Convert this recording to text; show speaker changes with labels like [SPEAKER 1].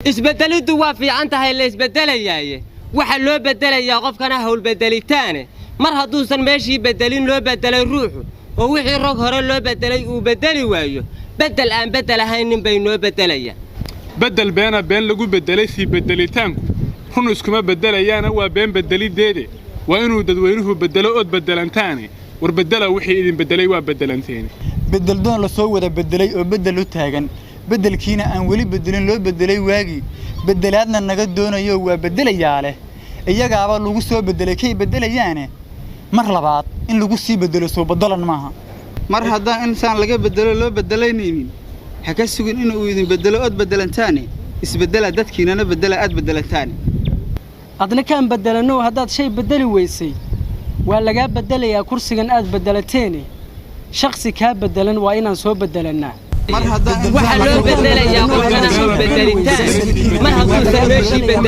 [SPEAKER 1] isbedelidu waa fiican tahay la isbedelayay waxa loo bedelayaa qofkana hawl bedelitaane mar haduusan meeshii bedelin loo bedelay ruuxu oo wixii rog hore loo bedelay uu bedeli waayo bedel aan bedelahayn bay noo bedelayaan
[SPEAKER 2] بدل بين لجو بدلي في بدليتانكو هنو اسكما بدليانا وبين بدليديدي وإنو ددوينه بدلو أد بدلانتاني وربدلا وحي إذن بدلي وبدلانتاني
[SPEAKER 3] بدل دون لصوة بدلي أو بدلو تاغن بدل كينا أن ولي بدلين لو بدلي واجي بدلاتنا نقد دون يو وبدلي ياله إياك عبا لغو سو بدلي كي بدلي يعني مرة بعض إن لغو سي بدلو سو بدلان معها
[SPEAKER 4] مر هذا إنسان لقى بدلو لو بدلي نيمين حكسوين إنه إذن بدلو أد بدلانتاني isbedela dadkiina bedela aad bedelataan
[SPEAKER 5] adna kan bedelano hadaad shay bedeli weysay waa laga bedelayaa kursigan aad bedelateen shakhsi ka bedelan waa inaan soo bedelanaa
[SPEAKER 1] mar hadaa waxa loo bedelayaa qofkana soo bedelitaan mar hadduu meeshii bedel